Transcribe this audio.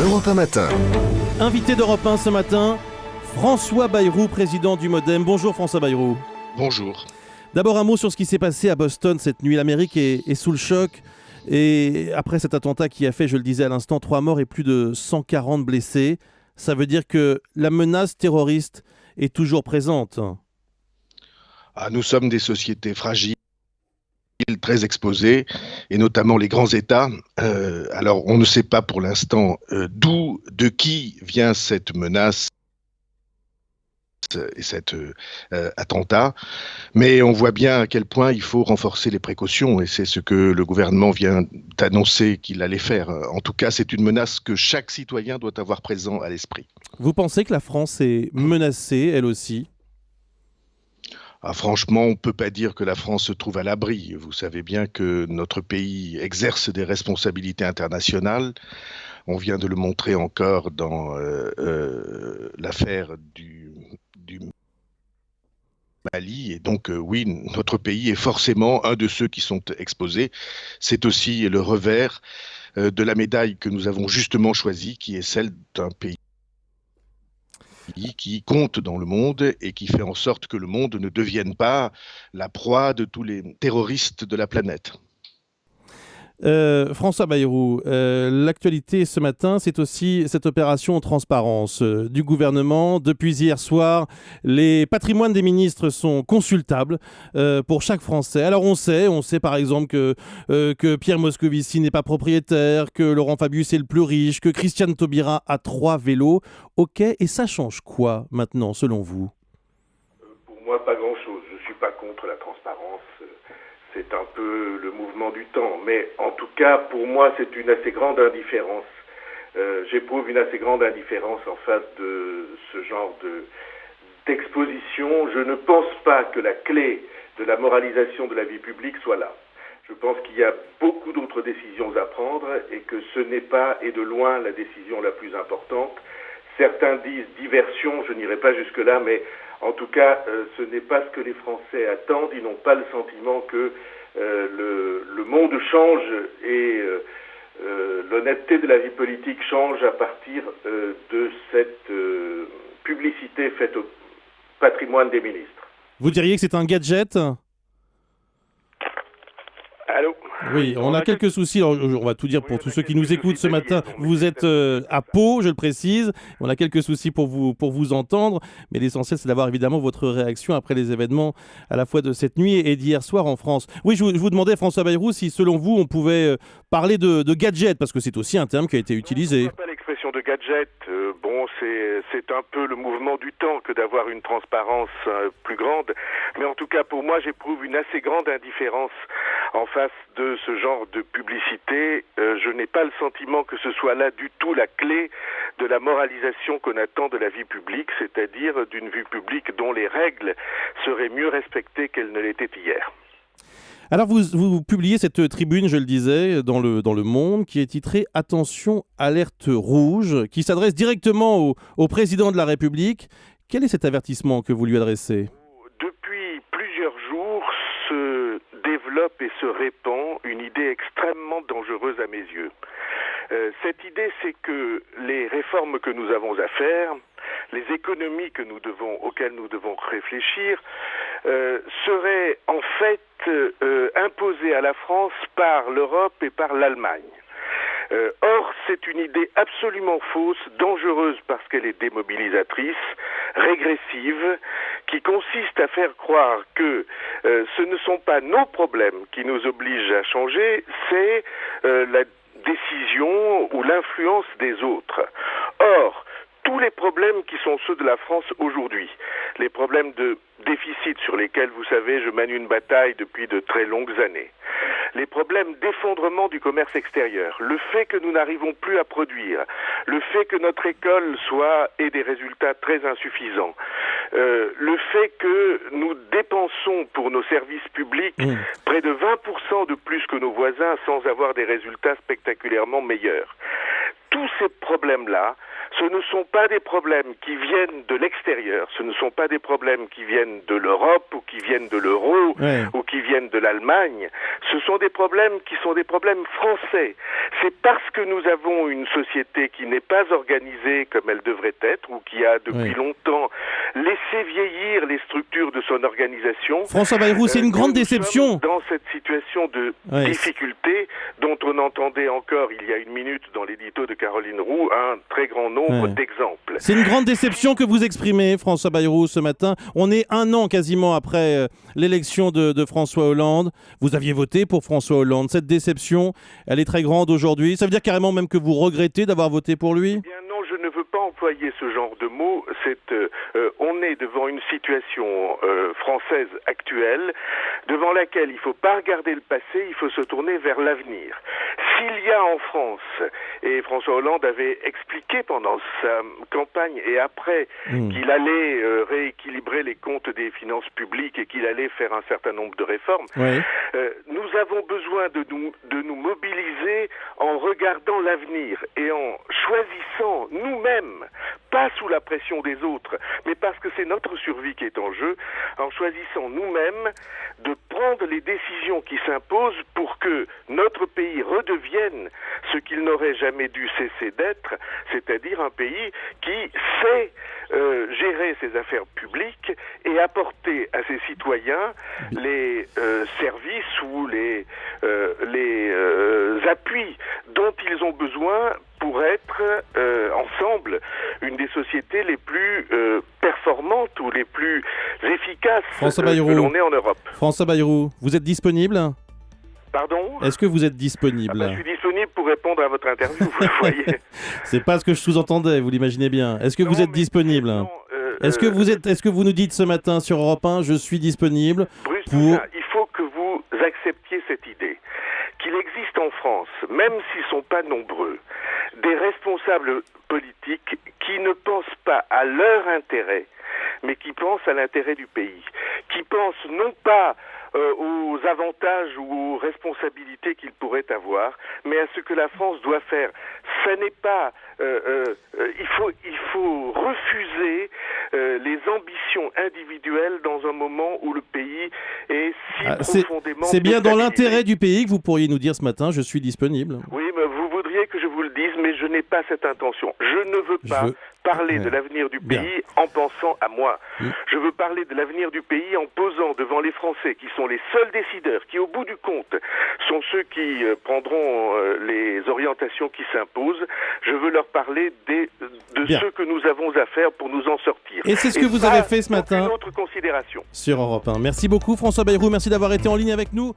Europe 1 Matin. Invité d'Europe 1 ce matin, François Bayrou, président du MoDem. Bonjour François Bayrou. Bonjour. D'abord un mot sur ce qui s'est passé à Boston cette nuit. L'Amérique est sous le choc. Et après cet attentat qui a fait, je le disais à l'instant, 3 morts et plus de 140 blessés, ça veut dire que la menace terroriste est toujours présente. Nous sommes des sociétés fragiles, très exposées, et notamment les grands États. Alors, on ne sait pas pour l'instant de qui vient cette menace et cet attentat, mais on voit bien à quel point il faut renforcer les précautions, et c'est ce que le gouvernement vient d'annoncer qu'il allait faire. En tout cas, c'est une menace que chaque citoyen doit avoir présent à l'esprit. Vous pensez que la France est menacée, elle aussi ? Franchement, on ne peut pas dire que la France se trouve à l'abri. Vous savez bien que notre pays exerce des responsabilités internationales. On vient de le montrer encore dans l'affaire du Mali. Et donc, oui, notre pays est forcément un de ceux qui sont exposés. C'est aussi le revers de la médaille que nous avons justement choisie, qui est celle d'un pays qui compte dans le monde et qui fait en sorte que le monde ne devienne pas la proie de tous les terroristes de la planète. François Bayrou, l'actualité ce matin, c'est aussi cette opération transparence du gouvernement. Depuis hier soir, les patrimoines des ministres sont consultables pour chaque Français. Alors on sait par exemple que Pierre Moscovici n'est pas propriétaire, que Laurent Fabius est le plus riche, que Christiane Taubira a 3 vélos. Ok, et ça change quoi maintenant selon vous ? Pour moi, pas grand-chose. Je ne suis pas contre la transparence. C'est un peu le mouvement du temps. Mais en tout cas, pour moi, c'est une assez grande indifférence. J'éprouve une assez grande indifférence en face de ce genre d'exposition. Je ne pense pas que la clé de la moralisation de la vie publique soit là. Je pense qu'il y a beaucoup d'autres décisions à prendre et que ce n'est pas, et de loin, la décision la plus importante. Certains disent diversion, je n'irai pas jusque-là, mais en tout cas, ce n'est pas ce que les Français attendent. Ils n'ont pas le sentiment que le monde change et l'honnêteté de la vie politique change à partir de cette publicité faite au patrimoine des ministres. Vous diriez que c'est un gadget ? Allô ? Oui, on a quelques soucis. Alors, on va tout dire pour tous ceux qui nous écoutent ce matin. Vous êtes à Pau, je le précise. On a quelques soucis pour vous entendre. Mais l'essentiel, c'est d'avoir évidemment votre réaction après les événements à la fois de cette nuit et d'hier soir en France. Oui, je vous demandais, François Bayrou, si selon vous, on pouvait parler de gadget, parce que c'est aussi un terme qui a été utilisé. Pas l'expression de gadget. C'est un peu le mouvement du temps que d'avoir une transparence plus grande. Mais en tout cas, pour moi, j'éprouve une assez grande indifférence en face de ce genre de publicité. Je n'ai pas le sentiment que ce soit là du tout la clé de la moralisation qu'on attend de la vie publique, c'est-à-dire d'une vie publique dont les règles seraient mieux respectées qu'elles ne l'étaient hier. Alors vous publiez cette tribune, je le disais, dans le Monde, qui est titrée « Attention, alerte rouge », qui s'adresse directement au président de la République. Quel est cet avertissement que vous lui adressez ? Depuis plusieurs jours se développe et se répand une idée extrêmement dangereuse à mes yeux. Cette idée, c'est que les réformes que nous avons à faire, les économies auxquelles nous devons réfléchir, seraient en fait imposées à la France par l'Europe et par l'Allemagne. Or, c'est une idée absolument fausse, dangereuse parce qu'elle est démobilisatrice, régressive, qui consiste à faire croire que ce ne sont pas nos problèmes qui nous obligent à changer, c'est la décision ou l'influence des autres. Or, tous les problèmes qui sont ceux de la France aujourd'hui, les problèmes de déficit sur lesquels, vous savez, je mène une bataille depuis de très longues années, les problèmes d'effondrement du commerce extérieur, le fait que nous n'arrivons plus à produire, le fait que notre école ait des résultats très insuffisants, le fait que nous dépensons pour nos services publics près de 20% de plus que nos voisins sans avoir des résultats spectaculairement meilleurs. Tous ces problèmes-là Ce ne sont pas des problèmes qui viennent de l'extérieur, ce ne sont pas des problèmes qui viennent de l'Europe ou qui viennent de l'euro ou qui viennent de l'Allemagne. Ce sont des problèmes qui sont des problèmes français. C'est parce que nous avons une société qui n'est pas organisée comme elle devrait être ou qui a depuis longtemps laissé vieillir les structures de son organisation. François Bayrou, c'est une grande déception. Dans cette situation de difficulté dont on entendait encore il y a une minute dans l'édito de Caroline Roux un très grand nombre d'exemples. C'est une grande déception que vous exprimez, François Bayrou, ce matin. On est un an quasiment après l'élection de François Hollande. Vous aviez voté pour François Hollande. Cette déception, elle est très grande aujourd'hui. Ça veut dire carrément même que vous regrettez d'avoir voté pour lui ? Eh bien non, je ne veux pas employer ce genre de mots. On est devant une situation française actuelle devant laquelle il ne faut pas regarder le passé, il faut se tourner vers l'avenir. S'il y a en France, et François Hollande avait expliqué pendant sa campagne et après qu'il allait rééquilibrer les comptes des finances publiques et qu'il allait faire un certain nombre de réformes, nous avons besoin de nous mobiliser en regardant l'avenir et en choisissant nous-mêmes, pas sous la pression des autres, mais parce que c'est notre survie qui est en jeu, en choisissant nous-mêmes de prendre les décisions qui s'imposent pour que notre pays redevienne ce qu'il n'aurait jamais dû cesser d'être, c'est-à-dire un pays qui sait gérer ses affaires publiques et apporter à ses citoyens les services ou les appuis dont ils ont besoin pour être ensemble une des sociétés les plus performantes ou les plus efficaces que l'on ait en Europe. François Bayrou, vous êtes disponible ? Pardon ? Est-ce que vous êtes disponible ? Je suis disponible pour répondre à votre interview, vous le voyez. C'est pas ce que je sous-entendais, vous l'imaginez bien. Est-ce que vous êtes disponible ? Est-ce que vous nous dites ce matin sur Europe 1, je suis disponible pour... Il faut que vous acceptiez cette idée qu'il existe en France, même s'ils ne sont pas nombreux, des responsables politiques qui ne pensent pas à leur intérêt, mais qui pensent à l'intérêt du pays, qui pensent non pas aux avantages ou aux responsabilités qu'ils pourraient avoir, mais à ce que la France doit faire. Ça n'est pas... il faut refuser les ambitions individuelles dans un moment où le pays est si profondément... C'est bien dans l'intérêt du pays que vous pourriez nous dire ce matin, je suis disponible. Oui, mais vous voudriez que je vous le dise, mais je n'ai pas cette intention. Je ne veux pas parler de l'avenir du pays en pensant à moi. Je veux parler de l'avenir du pays en posant devant les Français, qui sont les seuls décideurs, qui au bout du compte sont ceux qui prendront les orientations qui s'imposent. Je veux leur parler de ce que nous avons à faire pour nous en sortir. Et c'est ce que vous avez fait ce matin autre considération sur Europe 1. Merci beaucoup François Bayrou, merci d'avoir été en ligne avec nous.